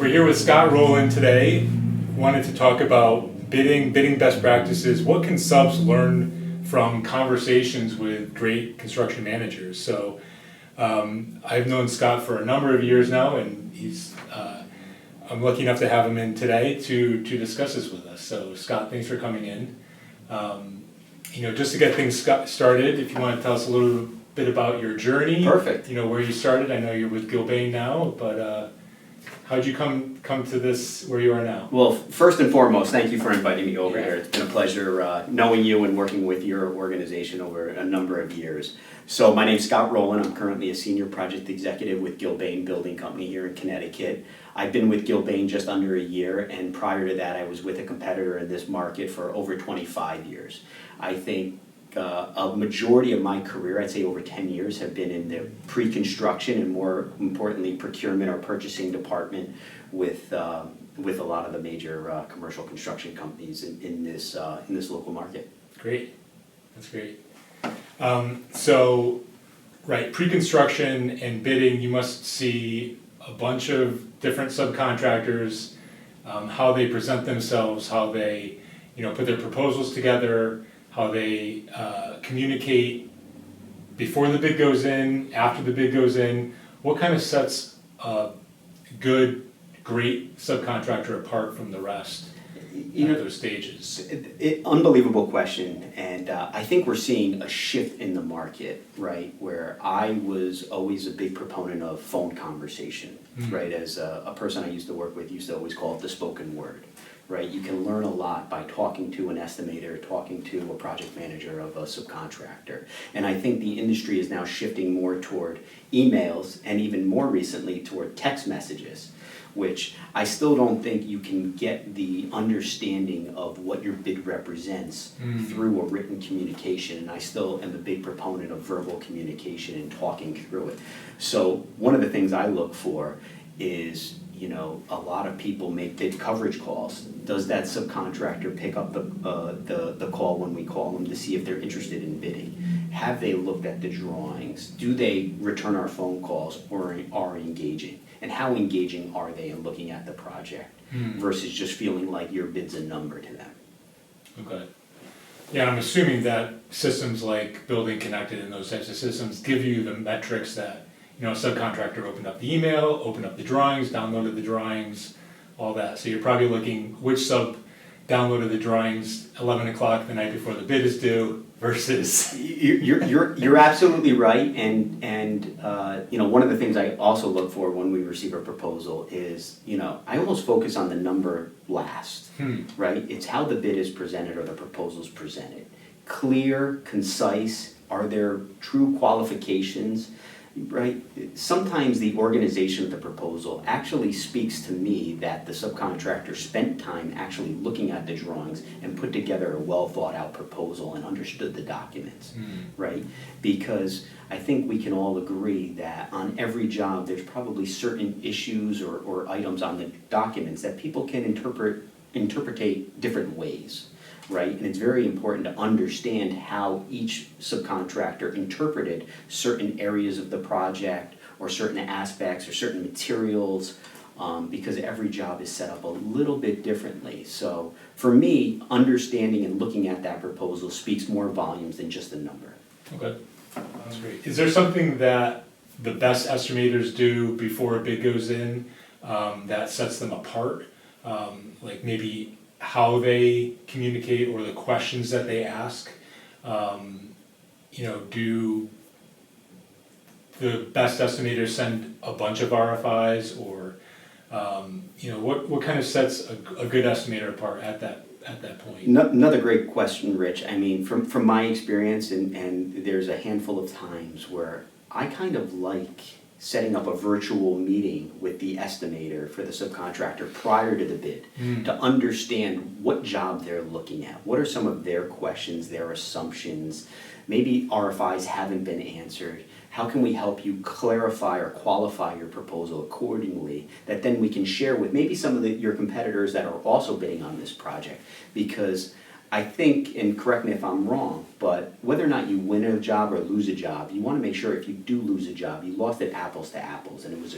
We're here with Scott Rowland today. Wanted to talk about bidding best practices. What can subs learn from conversations with great construction managers? So I've known Scott for a number of years now, and I'm lucky enough to have him in today to discuss this with us. So Scott, thanks for coming in. Just to get things started, if you want to tell us a little bit about your journey. Perfect. Where you started. I know you're with Gilbane now, but how'd you come to this where you are now? Well, first and foremost, thank you for inviting me over here. It's been a pleasure knowing you and working with your organization over a number of years. So my name's Scott Rowland. I'm currently a senior project executive with Gilbane Building Company here in Connecticut. I've been with Gilbane just under a year, and prior to that I was with a competitor in this market for over 25 years. I think a majority of my career, I'd say over 10 years, have been in the pre-construction and more importantly procurement or purchasing department with a lot of the major commercial construction companies in this local market. Great, that's great. Pre-construction and bidding, you must see a bunch of different subcontractors, how they present themselves, how they put their proposals together, how they communicate before the bid goes in, after the bid goes in. What kind of sets a great subcontractor apart from the rest at those stages? Unbelievable question, and I think we're seeing a shift in the market, right? Where I was always a big proponent of phone conversation, right? As a person I used to work with used to always call it the spoken word. Right, you can learn a lot by talking to an estimator, talking to a project manager of a subcontractor. And I think the industry is now shifting more toward emails and even more recently toward text messages, which I still don't think you can get the understanding of what your bid represents through a written communication. And I still am a big proponent of verbal communication and talking through it. So one of the things I look for is, a lot of people make bid coverage calls. Does that subcontractor pick up the call when we call them to see if they're interested in bidding? Have they looked at the drawings? Do they return our phone calls or are engaging? And how engaging are they in looking at the project versus just feeling like your bid's a number to them? Okay. Yeah, I'm assuming that systems like Building Connected and those types of systems give you the metrics that a subcontractor opened up the email, opened up the drawings, downloaded the drawings, all that. So you're probably looking which sub downloaded the drawings 11 o'clock the night before the bid is due versus... You're absolutely right. And one of the things I also look for when we receive a proposal is, I almost focus on the number last, right? It's how the bid is presented or the proposal's presented. Clear, concise, are there true qualifications? Right? Sometimes the organization of the proposal actually speaks to me that the subcontractor spent time actually looking at the drawings and put together a well thought out proposal and understood the documents, right? Because I think we can all agree that on every job there's probably certain issues or items on the documents that people can interpret different ways. Right? And it's very important to understand how each subcontractor interpreted certain areas of the project or certain aspects or certain materials because every job is set up a little bit differently. So for me, understanding and looking at that proposal speaks more volumes than just a number. Okay, that's great. Is there something that the best estimators do before a bid goes in that sets them apart? Like maybe how they communicate or the questions that they ask? Do the best estimators send a bunch of RFIs or, what kind of sets a good estimator apart at that point? Another great question, Rich. I mean, from my experience, and there's a handful of times where I kind of like setting up a virtual meeting with the estimator for the subcontractor prior to the bid to understand what job they're looking at. What are some of their questions, their assumptions? Maybe RFIs haven't been answered. How can we help you clarify or qualify your proposal accordingly that then we can share with maybe some of your competitors that are also bidding on this project? Because I think, and correct me if I'm wrong, but whether or not you win a job or lose a job, you want to make sure if you do lose a job, you lost it apples to apples, and it was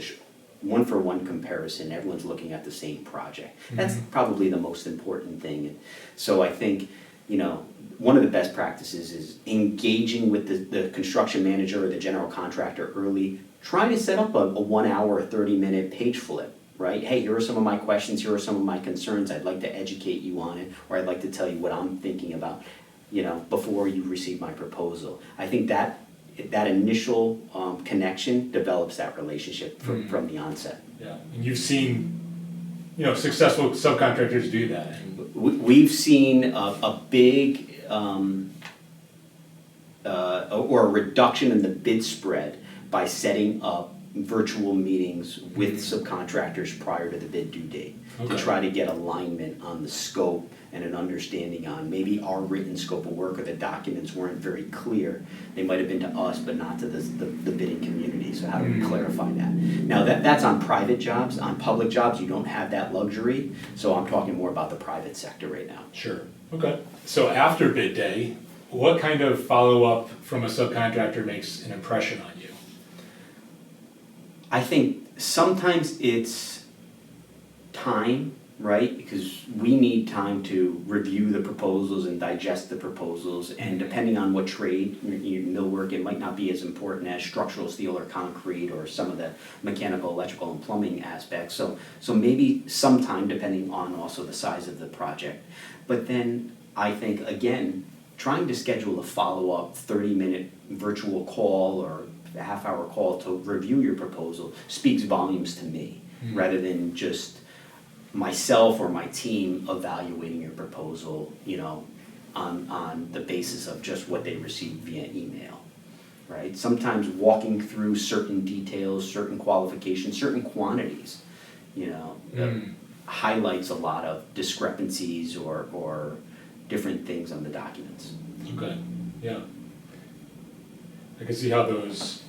one-for-one comparison, everyone's looking at the same project. That's probably the most important thing. So I think, you know, one of the best practices is engaging with the construction manager or the general contractor early, trying to set up a 1 hour or 30-minute page flip, right? Hey, here are some of my questions, here are some of my concerns, I'd like to educate you on it, or I'd like to tell you what I'm thinking about, you know, before you receive my proposal. I think that initial connection develops that relationship from the onset. Yeah, and you've seen, you know, successful subcontractors do that. We've seen a big or a reduction in the bid spread by setting up virtual meetings with subcontractors prior to the bid due date to try to get alignment on the scope and an understanding on maybe our written scope of work or the documents weren't very clear. They might have been to us, but not to the bidding community. So how do we clarify that? Now that's on private jobs. On public jobs, you don't have that luxury. So I'm talking more about the private sector right now. Sure. Okay. So after bid day, what kind of follow-up from a subcontractor makes an impression on you? I think sometimes it's time, right? Because we need time to review the proposals and digest the proposals, and depending on what trade, millwork, it might not be as important as structural steel or concrete or some of the mechanical, electrical, and plumbing aspects. So maybe some time, depending on also the size of the project. But then I think, again, trying to schedule a follow-up 30-minute virtual call or a half-hour call to review your proposal speaks volumes to me, rather than just myself or my team evaluating your proposal, you know, on the basis of just what they received via email, right? Sometimes walking through certain details, certain qualifications, certain quantities, you know, highlights a lot of discrepancies or different things on the documents. Okay, yeah. I can see how those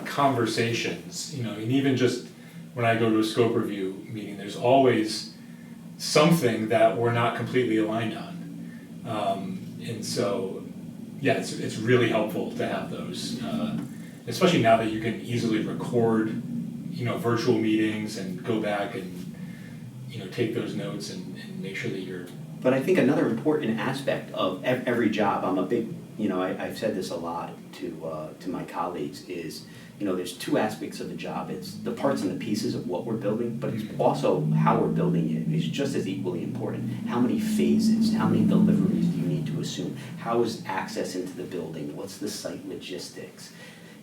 conversations, you know, and even just when I go to a scope review meeting, there's always something that we're not completely aligned on. And so, yeah, it's really helpful to have those, especially now that you can easily record, you know, virtual meetings and go back and, you know, take those notes and make sure that you're... But I think another important aspect of every job, I'm a big, you know, I've said this a lot to my colleagues, is, you know, there's two aspects of the job. It's the parts and the pieces of what we're building, but it's also how we're building it. It's just as equally important. How many phases, how many deliveries do you need to assume? How is access into the building? What's the site logistics?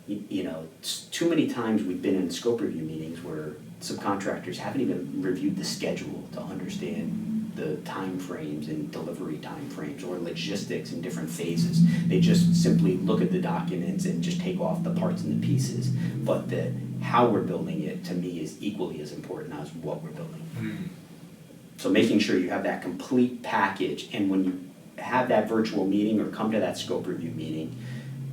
You know, too many times we've been in scope review meetings where subcontractors haven't even reviewed the schedule to understand the time frames and delivery time frames or logistics in different phases. They just simply look at the documents and just take off the parts and the pieces. But how we're building it, to me, is equally as important as what we're building. So making sure you have that complete package, and when you have that virtual meeting or come to that scope review meeting,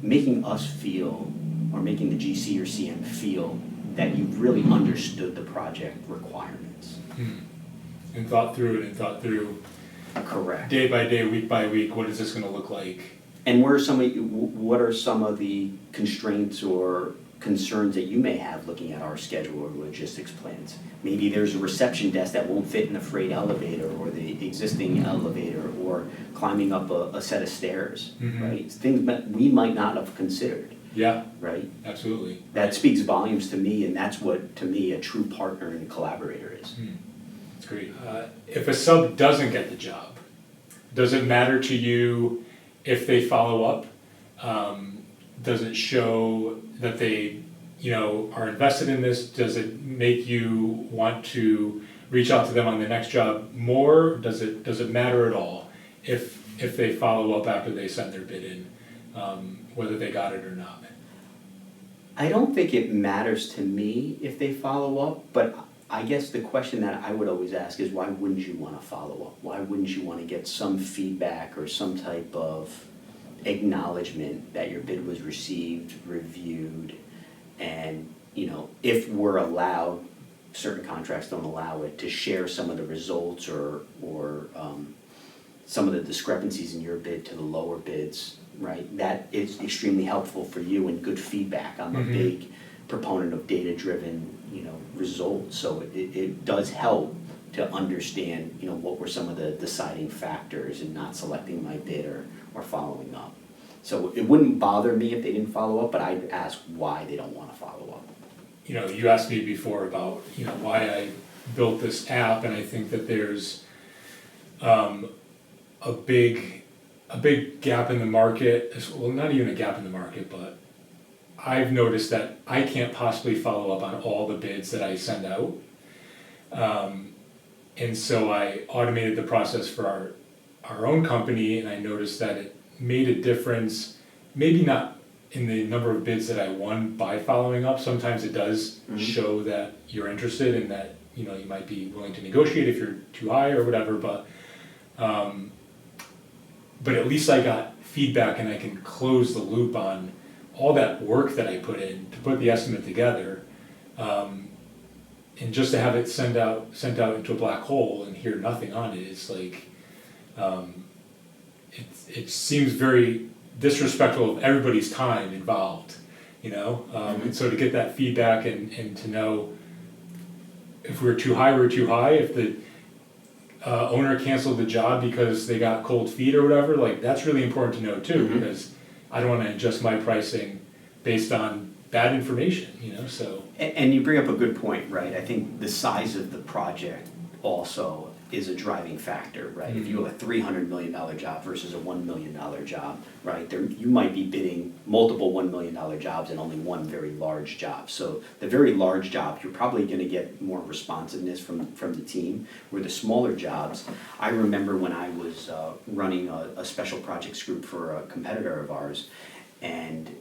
making us feel, or making the GC or CM feel, that you've really understood the project requirements. And thought through it and thought through Correct. Day by day, week by week, what is this going to look like? And what are some of the constraints or concerns that you may have looking at our schedule or logistics plans? Maybe there's a reception desk that won't fit in the freight elevator or the existing elevator, or climbing up a set of stairs, right? Things that we might not have considered. Yeah. Right? Absolutely. That speaks volumes to me, and that's what, to me, a true partner and collaborator is. That's great. If a sub doesn't get the job, does it matter to you if they follow up? Does it show that they, you know, are invested in this? Does it make you want to reach out to them on the next job more? Does it matter at all if they follow up after they send their bid in, whether they got it or not? I don't think it matters to me if they follow up, but I guess the question that I would always ask is, why wouldn't you want to follow up? Why wouldn't you want to get some feedback or some type of acknowledgement that your bid was received, reviewed, and, you know, if we're allowed, certain contracts don't allow it, to share some of the results or some of the discrepancies in your bid to the lower bids, right? That is extremely helpful for you and good feedback. I'm a big proponent of data-driven, results. So it does help to understand, what were some of the deciding factors in not selecting my bid or following up. So it wouldn't bother me if they didn't follow up, but I'd ask why they don't want to follow up. You asked me before about, why I built this app, and I think that there's a big gap in the market, well, not even a gap in the market, but I've noticed that I can't possibly follow up on all the bids that I send out. And so I automated the process for our own company, and I noticed that it made a difference, maybe not in the number of bids that I won by following up. Sometimes it does show that you're interested and that, you might be willing to negotiate if you're too high or whatever, but at least I got feedback and I can close the loop on all that work that I put in to put the estimate together. And just to have it sent out into a black hole and hear nothing on it is like, it seems very disrespectful of everybody's time involved, and so to get that feedback and to know if we're too high, if the owner canceled the job because they got cold feet or whatever, like that's really important to know too, because I don't want to adjust my pricing based on bad information, so. And you bring up a good point, right? I think the size of the project also is a driving factor, right? If you have a $300 million job versus a $1 million job, right? You might be bidding multiple $1 million jobs and only one very large job. So the very large job, you're probably going to get more responsiveness from the team. Where the smaller jobs, I remember when I was running a special projects group for a competitor of ours, and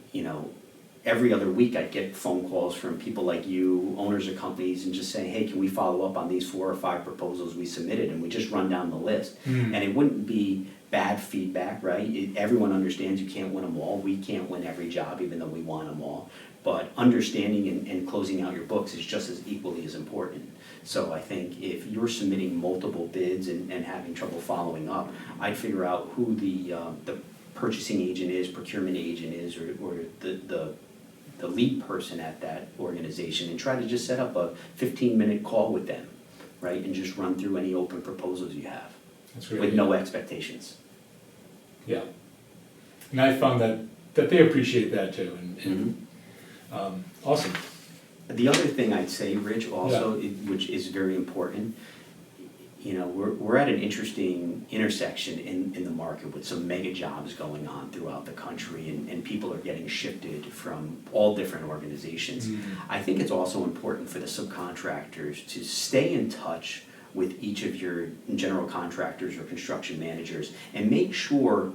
every other week I'd get phone calls from people like you, owners of companies, and just saying, hey, can we follow up on these 4 or 5 proposals we submitted? And we just run down the list. And it wouldn't be bad feedback, right? Everyone understands you can't win them all. We can't win every job, even though we want them all. But understanding and closing out your books is just as equally as important. So I think if you're submitting multiple bids and having trouble following up, I'd figure out who the purchasing agent is, procurement agent is, or the lead person at that organization, and try to just set up a 15-minute call with them, right? And just run through any open proposals you have. That's really with no expectations. Yeah. And I found that they appreciate that too, and awesome. The other thing I'd say, Rich, also, which is very important, we're at an interesting intersection in the market with some mega jobs going on throughout the country, and people are getting shifted from all different organizations. I think it's also important for the subcontractors to stay in touch with each of your general contractors or construction managers and make sure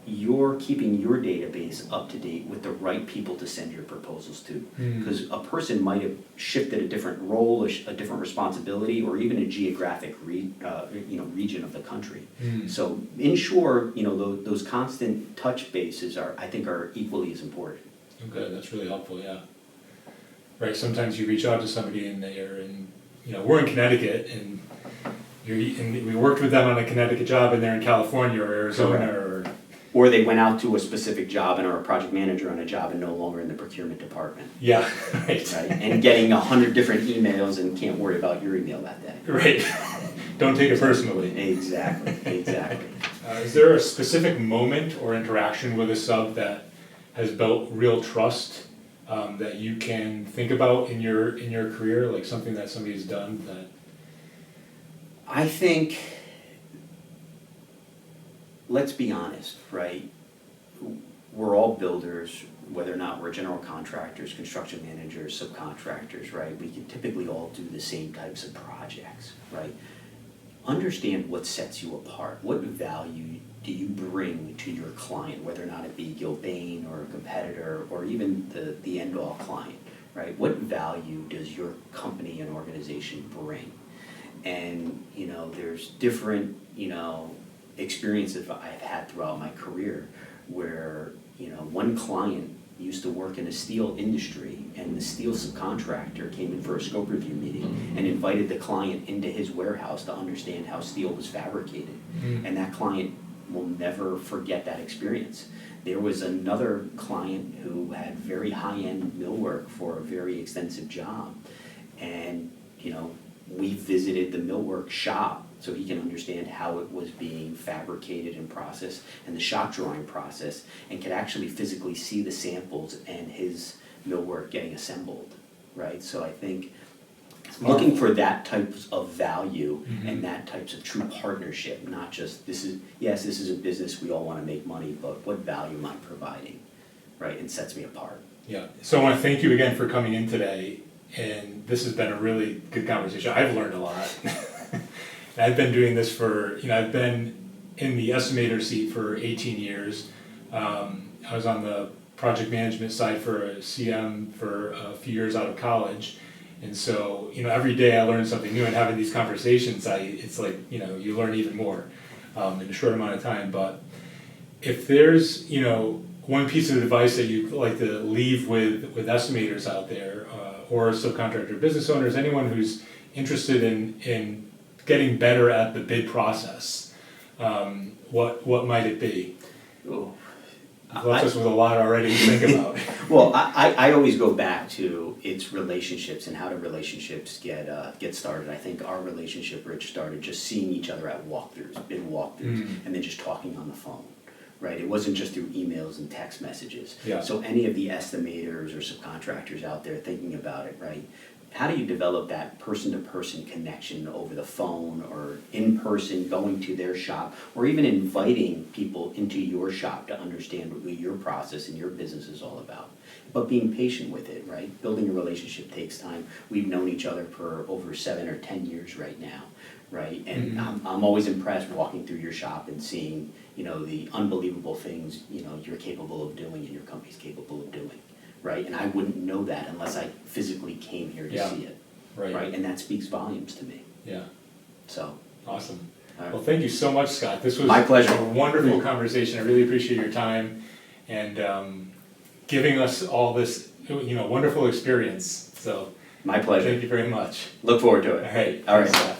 you're keeping your database up to date with the right people to send your proposals to. Because a person might have shifted a different role, a different responsibility, or even a geographic region of the country. So ensure those constant touch bases I think are equally as important. Okay, that's really helpful. Yeah. Right. Sometimes you reach out to somebody and we're in Connecticut and we worked with them on a Connecticut job and they're in California or Arizona or they went out to a specific job and are a project manager on a job and no longer in the procurement department. Yeah, right. And getting 100 different emails and can't worry about your email that day. Right. Don't take it personally. Exactly. Is there a specific moment or interaction with a sub that has built real trust that you can think about in your career, like something that somebody's done that? I think, let's be honest, right? We're all builders, whether or not we're general contractors, construction managers, subcontractors, right? We can typically all do the same types of projects, right? Understand what sets you apart. What value do you bring to your client, whether or not it be Gilbane or a competitor or even the end-all client, right? What value does your company and organization bring? And, there's different, experiences I've had throughout my career where, one client used to work in a steel industry and the steel subcontractor came in for a scope review meeting and invited the client into his warehouse to understand how steel was fabricated. And that client will never forget that experience. There was another client who had very high-end millwork for a very extensive job. And, we visited the millwork shop so he can understand how it was being fabricated and processed, and the shop drawing process, and could actually physically see the samples and his millwork getting assembled, right? So I think looking for that types of value and that types of true partnership, not just this is a business, we all want to make money, but what value am I providing, right? And sets me apart. Yeah, so I want to thank you again for coming in today, and this has been a really good conversation. I've learned a lot. And I've been doing this for, I've been in the estimator seat for 18 years. I was on the project management side for a CM for a few years out of college. And so, every day I learn something new, and having these conversations, it's like, you learn even more in a short amount of time. But if there's, one piece of advice that you'd like to leave with estimators out there, or subcontractor business owners, anyone who's interested in getting better at the bid process, what might it be? Oh. You've left us with a lot already to think about. Well, I always go back to its relationships and how do relationships get started. I think our relationship, Rich, started just seeing each other at walkthroughs, bid walkthroughs, and then just talking on the phone, right? It wasn't just through emails and text messages. Yeah. So any of the estimators or subcontractors out there thinking about it, right? How do you develop that person-to-person connection over the phone or in person, going to their shop, or even inviting people into your shop to understand what your process and your business is all about? But being patient with it, right? Building a relationship takes time. We've known each other for over 7 or 10 years right now, right? And I'm always impressed walking through your shop and seeing, the unbelievable things, you're capable of doing and your company's capable of doing. Right, and I wouldn't know that unless I physically came here to see it. Right, and that speaks volumes to me. Yeah. So. Awesome. Right. Well, thank you so much, Scott. This was my pleasure. A wonderful conversation. I really appreciate your time and giving us all this, wonderful experience. So. My pleasure. Thank you very much. Look forward to it. All right. All right. Thanks, Scott.